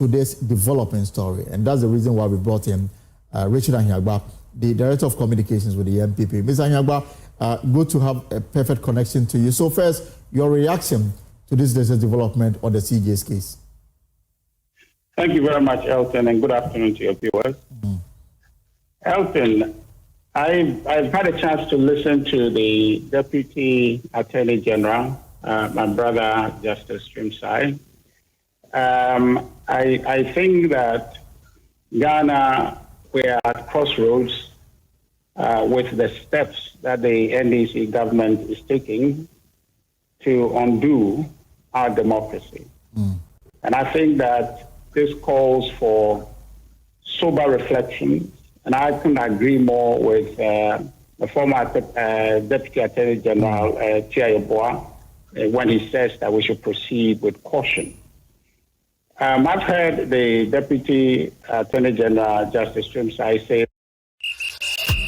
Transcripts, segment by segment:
to this development story. And that's the reason why we brought in Richard Ahiagbah, the Director of Communications with the MPP. Mr. Ahiagbah, good to have a perfect connection to you. So first, your reaction to this latest development on the CJ's case. Thank you very much, Elton, and good afternoon to your viewers. Elton, I've had a chance to listen to the Deputy Attorney General, my brother, Justice Secrecy. I think that Ghana, we're at crossroads with the steps that the NDC government is taking to undo our democracy. And I think that this calls for sober reflection, and I couldn't agree more with the former Deputy Attorney General, Ahiagbah, when he says that we should proceed with caution. I've heard the Deputy Attorney General, Justice Secrecy, say,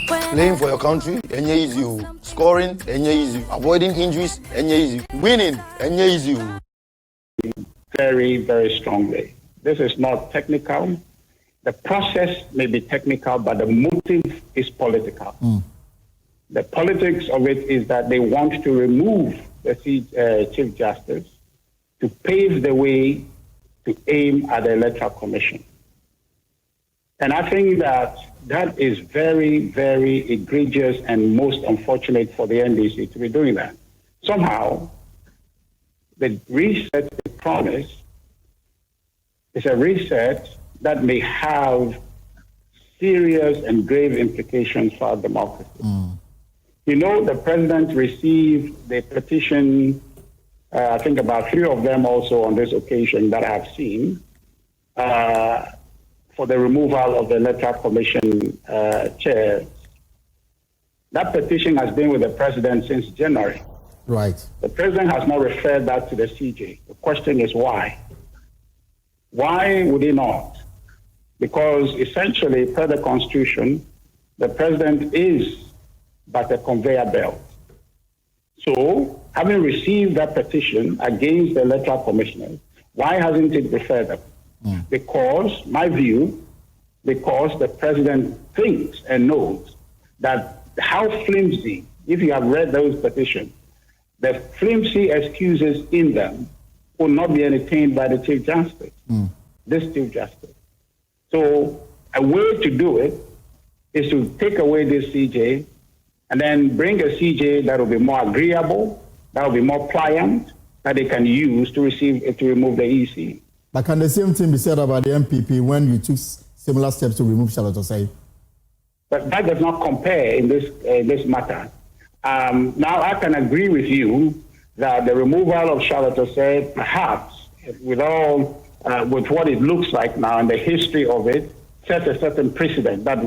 playing for your country, easy. Scoring, easy. Avoiding injuries, easy. Winning, easy. Very, very strongly. This is not technical. The process may be technical, but the motive is political. The politics of it is that they want to remove the Chief Justice to pave the way to aim at the Electoral Commission. And I think that that is very, very egregious and most unfortunate for the NDC to be doing that. Somehow, the reset they promise is a reset that may have serious and grave implications for our democracy. You know, the president received the petition, I think about 3 of them also on this occasion that I have seen, for the removal of the Electoral Commission chair. That petition has been with the president since January. Right. The president has not referred that to the CJ. The question is why? Why would he not? Because essentially, per the Constitution, the president is but a conveyor belt. So, having received that petition against the Electoral Commissioners, why hasn't it referred them? Because, my view, because the president thinks and knows that how flimsy, if you have read those petitions, the flimsy excuses in them will not be entertained by the Chief Justice, this Chief Justice. So a way to do it is to take away this CJ and then bring a CJ that will be more agreeable, that will be more pliant, that they can use to remove the EC. But can the same thing be said about the MPP when you took similar steps to remove Charlotte Osei? But that does not compare in this matter. Now, I can agree with you that the removal of Charlotte Osei, perhaps, with what it looks like now and the history of it, sets a certain precedent that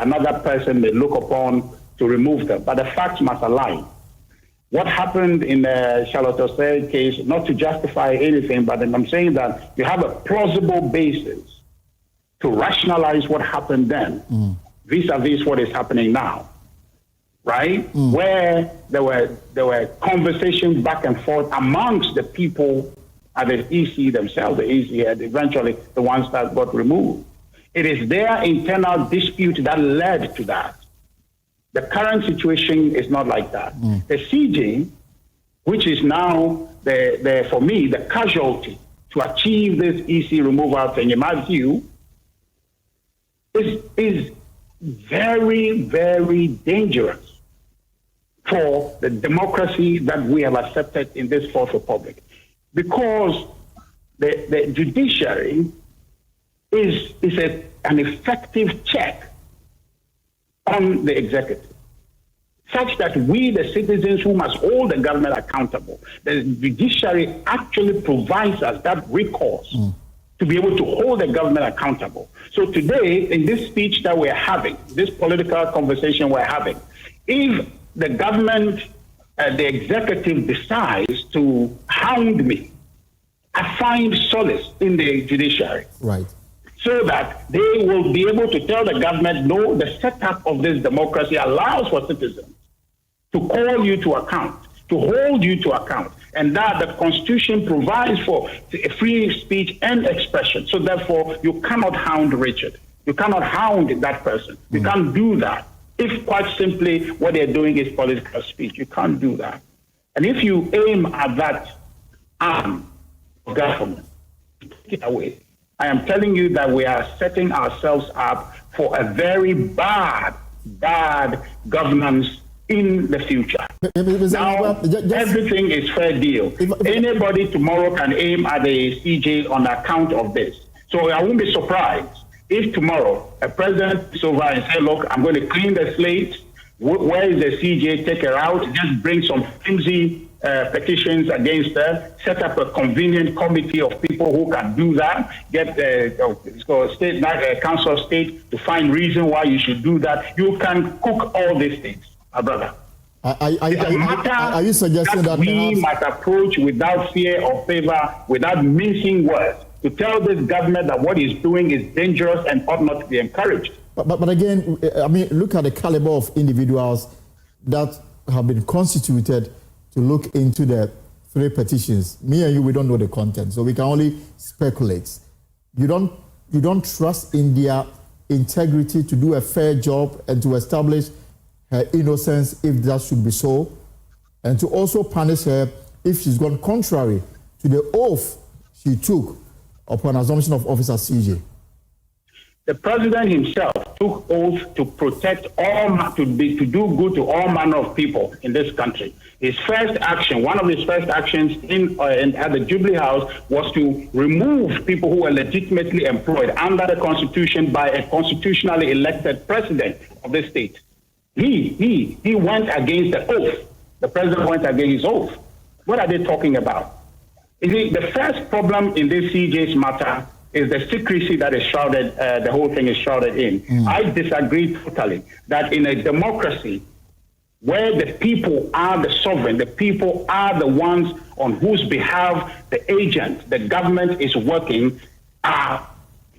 another person may look upon to remove them. But the facts must align. What happened in the Charlotte Osei case, not to justify anything, but I'm saying that you have a plausible basis to rationalize what happened then, vis-a-vis what is happening now, right? Where there were conversations back and forth amongst the people at the EC themselves, the EC and eventually the ones that got removed. It is their internal dispute that led to that. The current situation is not like that. The CJ, which is now, for me, the casualty to achieve this EC removal thing, in my view, is very, very dangerous for the democracy that we have accepted in this Fourth Republic. Because the judiciary is an effective check on the executive, such that we, the citizens who must hold the government accountable, the judiciary actually provides us that recourse to be able to hold the government accountable. So today, in this speech that we're having, this political conversation we're having, if the government, the executive decides to hound me, I find solace in the judiciary. Right. So that they will be able to tell the government, no, the setup of this democracy allows for citizens to call you to account, to hold you to account. and that the Constitution provides for free speech and expression. So therefore, you cannot hound Richard. You cannot hound that person. You can't do that. If quite simply what they're doing is political speech, you can't do that. And if you aim at that arm of government, take it away. I am telling you that we are setting ourselves up for a very bad governance in the future. Now, everything is fair deal. Anybody tomorrow can aim at the CJ on account of this. So I won't be surprised if tomorrow a president is over and say, look, I'm going to clean the slate. Where is the CJ? Take her out. Just bring some flimsy petitions against her. Set up a convenient committee of people who can do that. Get the Council of State to find reason why you should do that. You can cook all these things, my brother. Are you suggesting that we might approach without fear or favor, without mincing words, to tell this government that what he's doing is dangerous and ought not to be encouraged? But again, I mean, look at the caliber of individuals that have been constituted to look into the 3 petitions. Me and you, we don't know the content, so we can only speculate. You don't trust in their integrity to do a fair job and to establish her innocence if that should be so, and to also punish her if she's gone contrary to the oath she took upon assumption of office as CJ. The president himself took oath to protect to do good to all manner of people in this country. His first action, one of his first actions at the Jubilee House, was to remove people who were legitimately employed under the Constitution by a constitutionally elected president of the state. He went against the oath. The president went against his oath. What are they talking about? The first problem in this CJ's matter is the secrecy that is shrouded, the whole thing is shrouded in. I disagree totally that in a democracy where the people are the sovereign, the people are the ones on whose behalf the agent, the government is working, are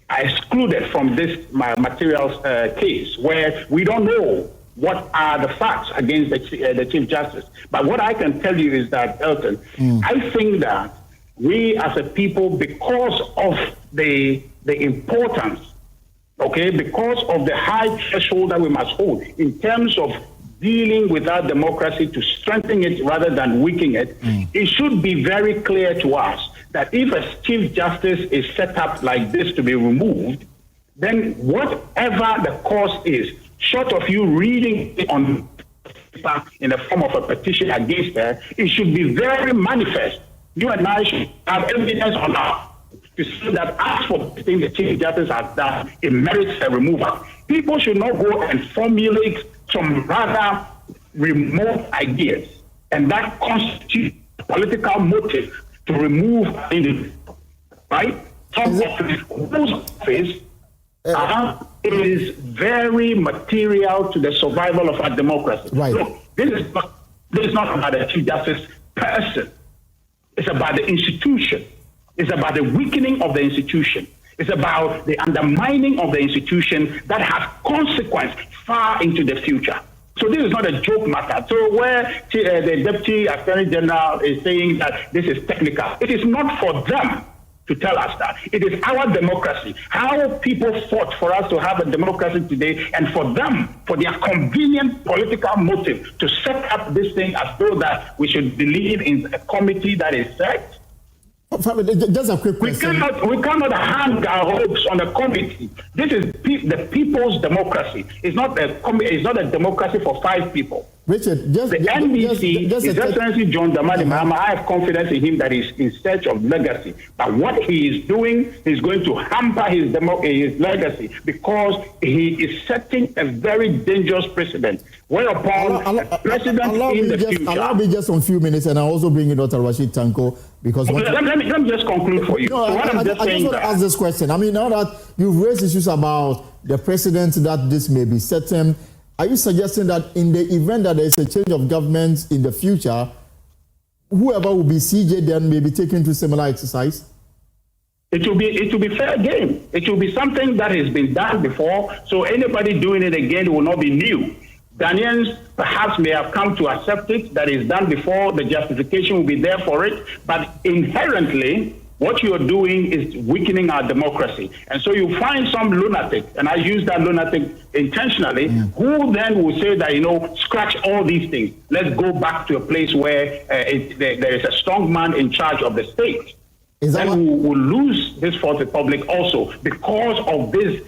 excluded from this material case where we don't know what are the facts against the Chief Justice. But what I can tell you is that, Elton, I think that we as a people, because of the importance, because of the high threshold that we must hold in terms of dealing with our democracy to strengthen it rather than weaken it, it should be very clear to us that if a Chief Justice is set up like this to be removed, then whatever the cause is, short of you reading it on paper in the form of a petition against her, it should be very manifest. You and I should have evidence on that to say that as for the thing the Chief Justice has done, it merits a removal. People should not go and formulate some rather remote ideas, and that constitutes a political motive to remove an individual, right? Some of whose office is very material to the survival of our democracy. Right. Look, this is not about the Chief Justice person. It's about the institution. It's about the weakening of the institution. It's about the undermining of the institution that has consequence far into the future. So this is not a joke matter. So where the Deputy Attorney General is saying that this is technical, it is not for them to tell us that. It is our democracy. How people fought for us to have a democracy today, and for them, for their convenient political motive to set up this thing as though that we should believe in a committee that is set. Just a quick question. We cannot hang our hopes on a committee. This is the people's democracy. It's not a democracy for 5 people. Richard, the NBC, His Excellency John Dramani Mahama, I have confidence in him that he's in search of legacy. But what he is doing is going to hamper his legacy, because he is setting a very dangerous precedent. Whereupon a president in the future... Allow me just a few minutes, and I'll also bring in Dr. Rashid Tanko, because... Let me just conclude for you. No, I just want to ask this question. I mean, now that you've raised issues about the precedent that this may be setting, are you suggesting that in the event that there is a change of government in the future, whoever will be CJ then may be taken to similar exercise? It will be fair game. It will be something that has been done before, so anybody doing it again will not be new. Ghanaians perhaps may have come to accept it, that is done before, the justification will be there for it, but inherently, what you're doing is weakening our democracy. And so you find some lunatic, and I use that lunatic intentionally, who then will say that, scratch all these things. Let's go back to a place where there is a strong man in charge of the state. Then we will lose this Fourth Republic also because of this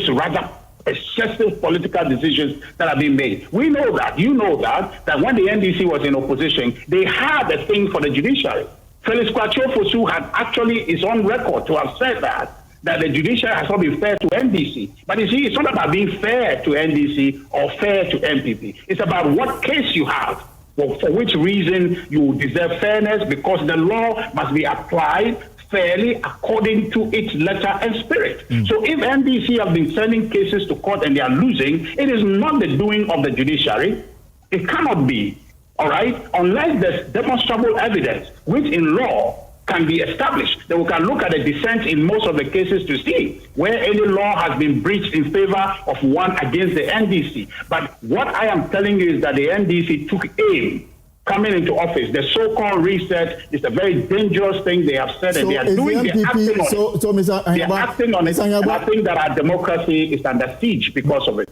rather excessive political decisions that have been made. We know that, you know that when the NDC was in opposition, they had a thing for the judiciary. Felix Kwatio had actually is on record to have said that the judiciary has not been fair to NDC. But you see, it's not about being fair to NDC or fair to MPP. It's about what case you have, for which reason you deserve fairness, because the law must be applied fairly according to its letter and spirit. So if NDC have been sending cases to court and they are losing, it is not the doing of the judiciary. It cannot be. All right, unless there's demonstrable evidence, which in law can be established, then we can look at the dissent in most of the cases to see where any law has been breached in favor of one against the NDC. But what I am telling you is that the NDC took aim coming into office. The so-called reset is a very dangerous thing they have said, and they are doing the acting on it. They are acting on it, and I think that our democracy is under siege because of it.